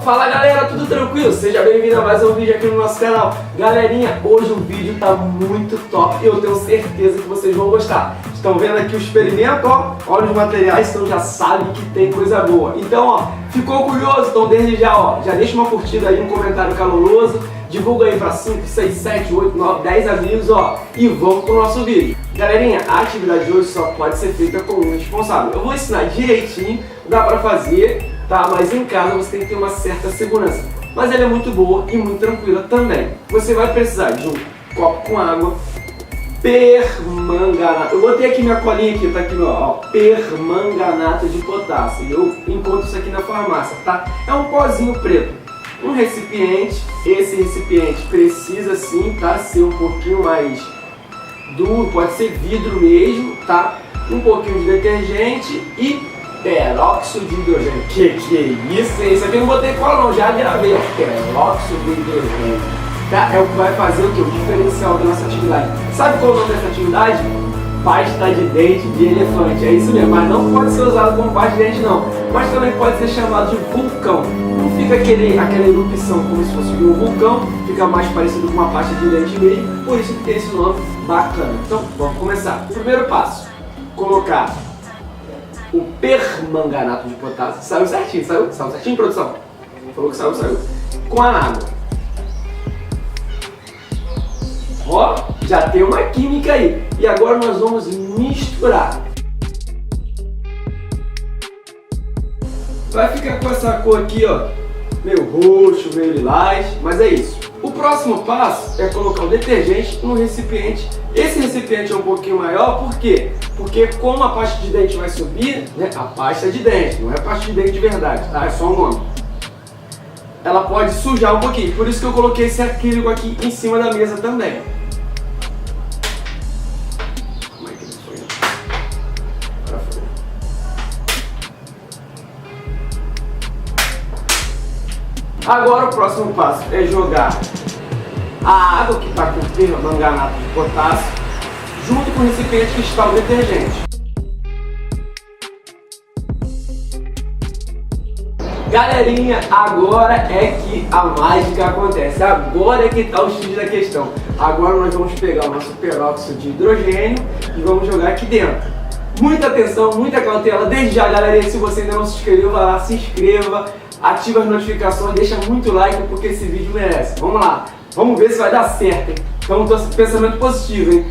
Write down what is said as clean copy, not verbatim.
Fala galera, tudo tranquilo? Seja bem-vindo a mais um vídeo aqui no nosso canal. Galerinha, hoje o vídeo tá muito top e eu tenho certeza que vocês vão gostar. Estão vendo aqui o experimento, ó? Olha os materiais, então já sabem que tem coisa boa. Então, ó, ficou curioso? Então desde já, ó, já deixa uma curtida aí, um comentário caloroso. Divulga aí para 5, 6, 7, 8, 9, 10 amigos, ó. E vamos pro nosso vídeo. Galerinha, a atividade de hoje só pode ser feita com um responsável. Eu vou ensinar direitinho, dá pra fazer, tá? Mas em casa você tem que ter uma certa segurança. Mas ela é muito boa e muito tranquila também. Você vai precisar de um copo com água, permanganato. Eu botei aqui minha colinha aqui, tá aqui, ó, permanganato de potássio. Eu encontro isso aqui na farmácia, tá? É um pozinho preto. Um recipiente, esse recipiente precisa sim, tá? Ser um pouquinho mais duro, pode ser vidro mesmo, tá? Um pouquinho de detergente e peróxido de hidrogênio. Que é isso, hein? Isso aqui eu não botei cola não, já gravei, ó. Peróxido de hidrogênio. Tá? É o que vai fazer o que? O diferencial da nossa atividade. Sabe qual é o nome dessa atividade? Pasta de dente de elefante. É isso mesmo, mas não pode ser usado como pasta de dente não. Mas também pode ser chamado de vulcão. Não fica aquela erupção como se fosse de um vulcão, fica mais parecido com uma pasta de dente mesmo, por isso que tem esse nome bacana. Então, vamos começar. O primeiro passo, colocar o permanganato de potássio. Saiu certinho, saiu certinho, produção? Falou que saiu. Com a água. Ó, já tem uma química aí. E agora nós vamos misturar. Vai ficar com essa cor aqui, ó, meio roxo, meio lilás, mas é isso. O próximo passo é colocar o detergente no recipiente. Esse recipiente é um pouquinho maior, por quê? Porque como a pasta de dente vai subir, né, a pasta de dente, não é pasta de dente de verdade, tá? É só um nome. Ela pode sujar um pouquinho, por isso que eu coloquei esse acrílico aqui em cima da mesa também. Como é que ele foi? Agora foi. Agora o próximo passo é jogar a água que está com permanganato de potássio junto com o recipiente que está o detergente. Galerinha, agora é que a mágica acontece, agora é que está o X da questão. Agora nós vamos pegar o nosso peróxido de hidrogênio e vamos jogar aqui dentro. Muita atenção, muita cautela. Desde já, galerinha, se você ainda não se inscreveu, vai lá, se inscreva, ativa as notificações, deixa muito like porque esse vídeo merece. Vamos lá, vamos ver se vai dar certo, hein? Então, pensamento positivo, hein?